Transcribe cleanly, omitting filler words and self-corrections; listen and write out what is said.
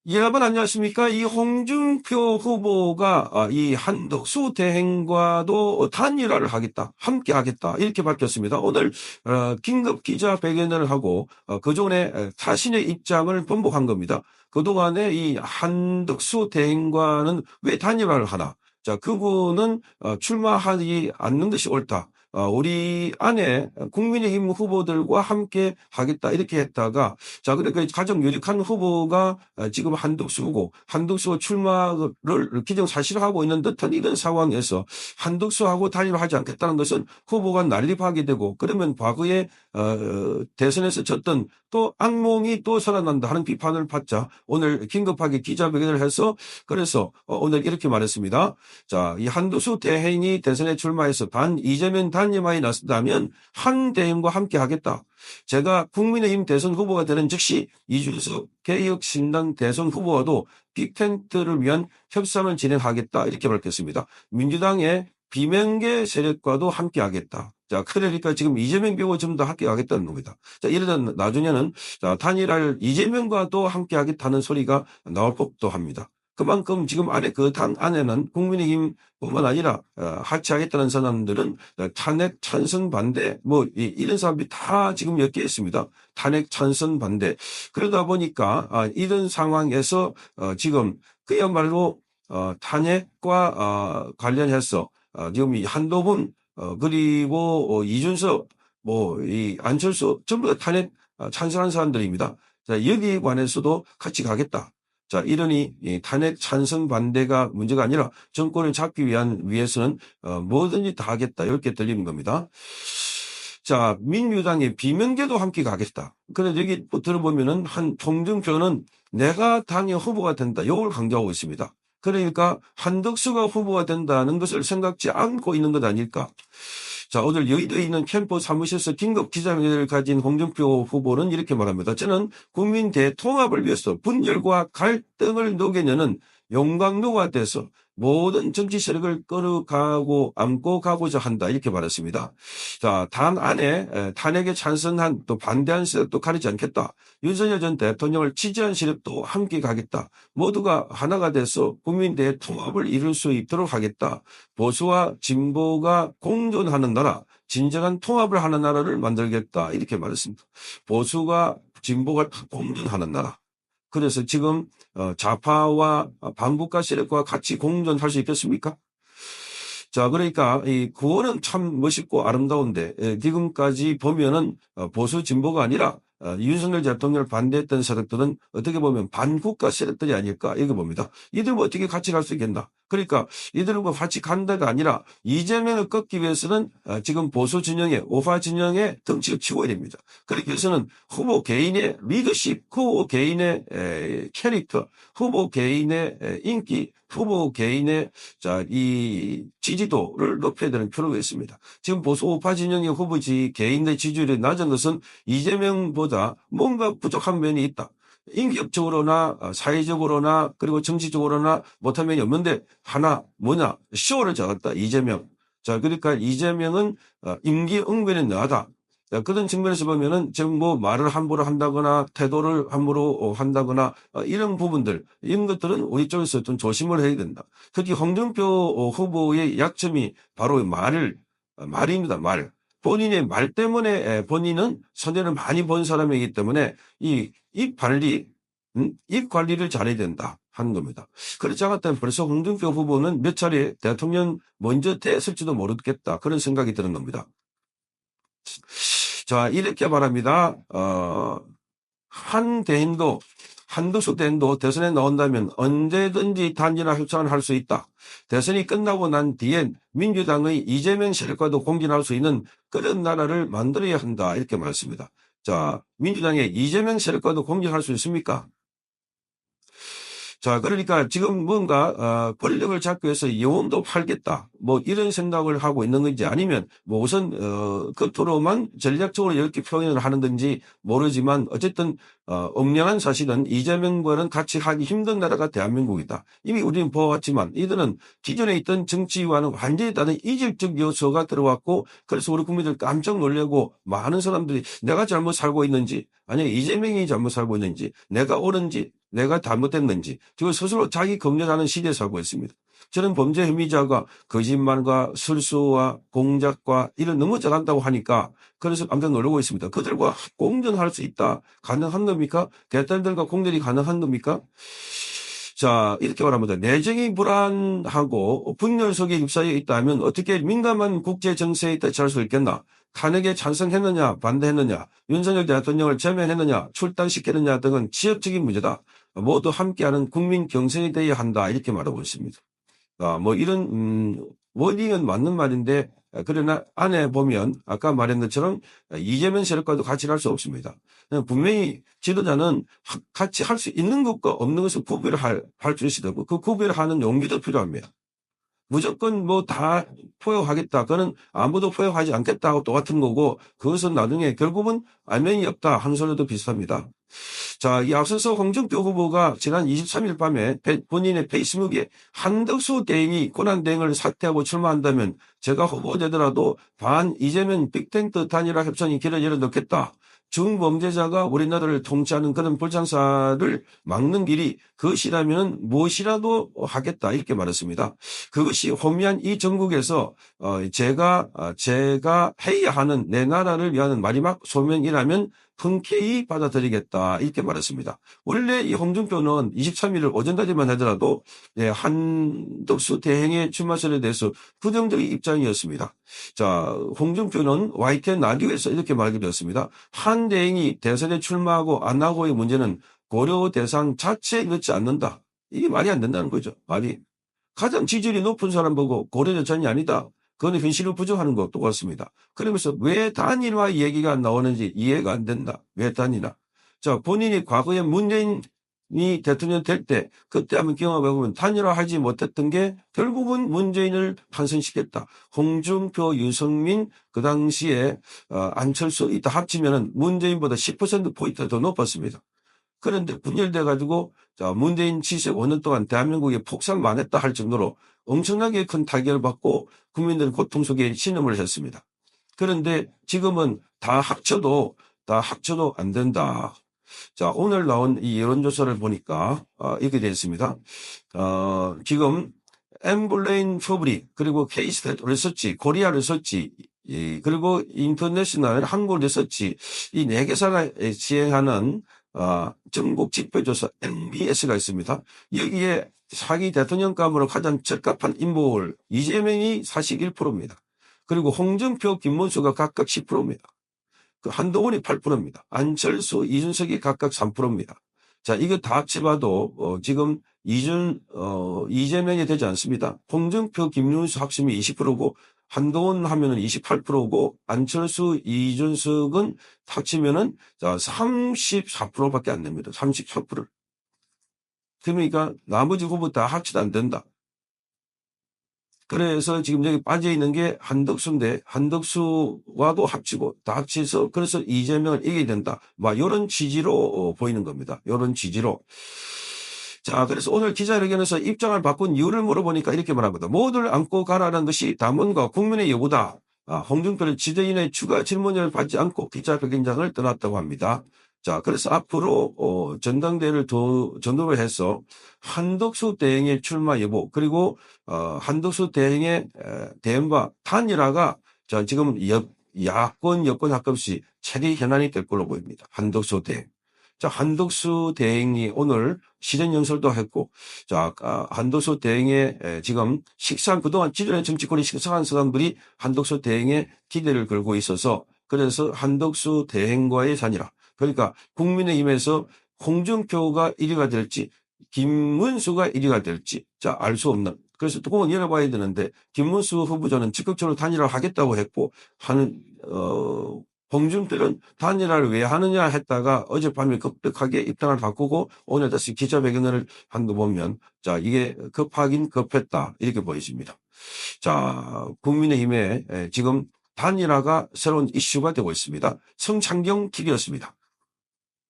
여러분 안녕하십니까? 이 홍준표 후보가 이 한덕수 대행과도 단일화를 하겠다, 함께 하겠다 이렇게 밝혔습니다. 오늘 긴급 기자회견을 하고 그동안에 자신의 입장을 번복한 겁니다. 그동안에 이 한덕수 대행과는 왜 단일화를 하나? 자, 그분은 출마하지 않는 것이 옳다. 우리 안에 국민의힘 후보들과 함께 하겠다 이렇게 했다가 자, 그러니까 가장 유력한 후보가 지금 한덕수고 한덕수가 출마를 기정사실화하고 있는 듯한 이런 상황에서 한덕수하고 단일화하지 않겠다는 것은 후보가 난립하게 되고 그러면 과거에 대선에서 졌던 또 악몽이 또 살아난다 하는 비판을 받자 오늘 긴급하게 기자회견을 해서 그래서 오늘 이렇게 말했습니다. 자, 이 한덕수 대행이 대선에 출마해서 이재명 단일화에 나선다면 한 대행과 함께 하겠다. 제가 국민의힘 대선 후보가 되는 즉시 이준석 개혁신당 대선 후보와도 빅텐트를 위한 협상을 진행하겠다 이렇게 밝혔습니다. 민주당의 비명계 세력과도 함께하겠다. 자, 그러니까 지금 이재명 비고 전부 다 함께하겠다는 겁니다. 자, 이러다 나중에는 단일화를 이재명과도 함께하겠다는 소리가 나올 법도 합니다. 그만큼 지금 안에 그 당 안에는 국민의힘뿐만 아니라 하차하겠다는 사람들은 탄핵 찬성 반대 이런 사람들이 다 지금 엮여 있습니다. 탄핵 찬성 반대. 그러다 보니까 이런 상황에서 지금 그야말로 탄핵과 관련해서 지금 이 한동훈 그리고 이준석 이 안철수 전부 다 탄핵 찬성한 사람들입니다. 자, 여기에 관해서도 같이 가겠다. 자, 이러니 탄핵 찬성 반대가 문제가 아니라 정권을 잡기 위해서는 뭐든지 다 하겠다 이렇게 들리는 겁니다. 자, 민주당의 비명계도 함께 가겠다. 그런데 여기 들어보면은 홍준표는 내가 당의 후보가 된다. 이걸 강조하고 있습니다. 그러니까 한덕수가 후보가 된다는 것을 생각지 않고 있는 것 아닐까. 자, 오늘 여의도에 있는 캠프 사무실에서 긴급 기자회견을 가진 홍준표 후보는 이렇게 말합니다. 저는 국민 대통합을 위해서 분열과 갈등을 녹여내는 용광로가 돼서 모든 정치 세력을 안고 가고자 한다. 이렇게 말했습니다. 자, 당 안에 탄핵에 찬성한 또 반대한 세력도 가리지 않겠다. 윤석열 전 대통령을 지지한 세력도 함께 가겠다. 모두가 하나가 돼서 국민 대통합을 이룰 수 있도록 하겠다. 보수와 진보가 공존하는 나라, 진정한 통합을 하는 나라를 만들겠다. 이렇게 말했습니다. 보수가 진보가 공존하는 나라. 그래서 지금 좌파와 반국가 세력과 같이 공존할 수 있겠습니까? 자, 그러니까 이 구호는 참 멋있고 아름다운데 지금까지 보면은 보수 진보가 아니라 윤석열 대통령을 반대했던 세력들은 어떻게 보면 반국가 세력들이 아닐까 이렇게 봅니다. 이들은 어떻게 같이 갈 수 있겠나? 그러니까 이들과 같이 간다가 아니라 이재명을 꺾기 위해서는 지금 보수 진영의 우파 진영의 덩치를 치워야 됩니다. 그렇기 위해서는 후보 개인의 리더십, 후보 개인의 캐릭터, 후보 개인의 인기, 후보 개인의 이 지지도를 높여야 되는 필요가 있습니다. 지금 보수 우파 진영의 후보 개인의 지지율이 낮은 것은 이재명보다 뭔가 부족한 면이 있다. 인격적으로나 사회적으로나 그리고 정치적으로나 못한 면이 없는데 하나 뭐냐 쇼를 잡았다 이재명. 자, 그러니까 이재명은 임기응변에 능하다. 그런 측면에서 보면은 지금 말을 함부로 한다거나 태도를 함부로 한다거나 이런 부분들 이런 것들은 우리 쪽에서 좀 조심을 해야 된다. 특히 홍준표 후보의 약점이 바로 말입니다. 말. 본인의 말 때문에 본인은 선전을 많이 본 사람이기 때문에 입 관리를 잘해야 된다 하는 겁니다. 그렇지 않았다면 벌써 홍준표 후보는 몇 차례 대통령 먼저 됐을지도 모르겠다 그런 생각이 드는 겁니다. 자, 이렇게 말합니다. 한덕수 대행도 대선에 나온다면 언제든지 단일화 협상을 할 수 있다. 대선이 끝나고 난 뒤엔 민주당의 이재명 세력과도 공존할 수 있는 그런 나라를 만들어야 한다. 이렇게 말했습니다. 자, 민주당의 이재명 세력과도 공존할 수 있습니까? 자, 그러니까 지금 뭔가 권력을 잡기 위해서 영혼도 팔겠다. 이런 생각을 하고 있는 건지 아니면 우선 겉으로만 전략적으로 이렇게 표현을 하는 건지 모르지만 어쨌든 엄연한 사실은 이재명과는 같이 하기 힘든 나라가 대한민국이다. 이미 우리는 보았지만 이들은 기존에 있던 정치와는 완전히 다른 이질적 요소가 들어왔고 그래서 우리 국민들 깜짝 놀라고 많은 사람들이 내가 잘못 살고 있는지 아니 이재명이 잘못 살고 있는지 내가 옳은지 내가 잘못했는지 지금 스스로 자기 검열하는 시대에 살고 있습니다. 저는 범죄 혐의자가 거짓말과 술수와 공작과 이를 너무 잘한다고 하니까 그래서 깜짝 놀라고 있습니다. 그들과 공존할 수 있다. 가능한 겁니까? 개딸들과 공존이 가능한 겁니까? 자, 이렇게 말합니다. 내정이 불안하고 분열 속에 휩싸여 있다면 어떻게 민감한 국제 정세에 대처할 수 있겠나? 탄핵에 찬성했느냐, 반대했느냐, 윤석열 대통령을 제명했느냐, 출당시켰느냐 등은 지역적인 문제다. 모두 함께하는 국민 경선이 되어야 한다. 이렇게 말하고 있습니다. 뭐 이런 워딩은 맞는 말인데 그러나 안에 보면 아까 말한 것처럼 이재명 세력과도 같이 할 수 없습니다. 분명히 지도자는 같이 할 수 있는 것과 없는 것을 구별을 할 줄 있어야 되고 그 구별을 하는 용기도 필요합니다. 무조건 뭐 다 포용하겠다. 그거는 아무도 포용하지 않겠다 하고 똑같은 거고 그것은 나중에 결국은 알맹이 없다 하는 소리도 비슷합니다. 자, 이 앞서서 홍준표 후보가 지난 23일 밤에 본인의 페이스북에 한덕수 대행이 권한대행을 사퇴하고 출마한다면 제가 후보되더라도 반 이재명 빅텐트 단일화 협상이 길을 열어놓겠다. 중범죄자가 우리나라를 통치하는 그런 불장사를 막는 길이 그것이라면 무엇이라도 하겠다 이렇게 말했습니다. 그것이 호미한 이 전국에서 제가 해야 하는 내 나라를 위한 마지막 소명이라면 흔쾌히 받아들이겠다 이렇게 말했습니다. 원래 이 홍준표는 23일을 오전까지만 하더라도 한덕수 대행의 출마설에 대해서 부정적인 입장이었습니다. 자, 홍준표는 YTN 라디오에서 이렇게 말하기도 했습니다. 한 대행이 대선에 출마하고 안 하고의 문제는 고려 대상 자체에 넣지 않는다. 이게 말이 안 된다는 거죠. 말이. 가장 지지율이 높은 사람 보고 고려 대상이 아니다. 그건 현실을 부정하는 것도 똑같습니다. 그러면서 왜 단일화 얘기가 나오는지 이해가 안 된다. 왜 단일화? 자, 본인이 과거에 문재인이 대통령 될 때 그때 한번 경험해보면 단일화하지 못했던 게 결국은 문재인을 탄생시켰다. 홍준표, 유승민 그 당시에 안철수 이다 합치면은 문재인보다 10%포인트 더 높았습니다. 그런데 분열돼 가지고 자, 문재인 지세 5년 동안 대한민국에 폭삭만 했다 할 정도로 엄청나게 큰 타격을 받고 국민들은 고통 속에 신음을 했습니다. 그런데 지금은 다 합쳐도 안 된다. 자, 오늘 나온 이 여론조사를 보니까 이렇게 되어 있습니다. 지금 엠블레인 퍼블릭 그리고 K-스테이트 리서치, 코리아 리서치 그리고 인터내셔널 한국 리서치 이 4개사가 시행하는 전국 지표조사 MBS가 있습니다. 여기에 차기 대통령감으로 가장 적합한 인물 이재명이 41%입니다. 그리고 홍준표, 김문수가 각각 10%입니다. 그 한동훈이 8%입니다. 안철수, 이준석이 각각 3%입니다. 자, 이거 다 합쳐봐도 지금 이재명이 되지 않습니다. 홍준표, 김문수 합심이 20%고 한동훈 하면은 28%고 안철수, 이준석은 합치면은 34%밖에 안 됩니다. 34%. 그러니까 나머지 후보 다 합치도 안 된다. 그래서 지금 여기 빠져 있는 게 한덕수인데 한덕수와도 합치고 다 합쳐서 그래서 이재명을 이겨야 된다. 막 이런 취지로 보이는 겁니다. 이런 취지로. 자, 그래서 오늘 기자회견에서 입장을 바꾼 이유를 물어보니까 이렇게 말합니다. 모두를 안고 가라는 것이 당원과 국민의 요구다. 홍준표는 지도인의 추가 질문을 받지 않고 기자회견장을 떠났다고 합니다. 자, 그래서 앞으로 전당대회를 전후를 해서 한덕수 대행의 출마 여부 그리고 한덕수 대행의 대행과 단일화가 자 지금 야권 여권 합급시 최대 현안이 될 걸로 보입니다. 한덕수 대행. 자, 한덕수 대행이 오늘 시정연설도 했고, 자, 한덕수 대행의 지금 그동안 기존의 정치권이 식상한 사람들이 한덕수 대행의 기대를 걸고 있어서 그래서 한덕수 대행과의 단일화. 그러니까 국민의힘에서 홍준표가 1위가 될지 김문수가 1위가 될지 자, 알 수 없는. 그래서 뚜껑을 열어봐야 되는데 김문수 후보자는 적극적으로 단일화를 하겠다고 했고 홍준표는 단일화를 왜 하느냐 했다가 어젯밤에 급격하게 입장을 바꾸고 오늘 다시 기자회견을 한 거 보면 자, 이게 급하긴 급했다 이렇게 보여집니다. 자, 국민의힘에 지금 단일화가 새로운 이슈가 되고 있습니다. 성창경 TV였습니다.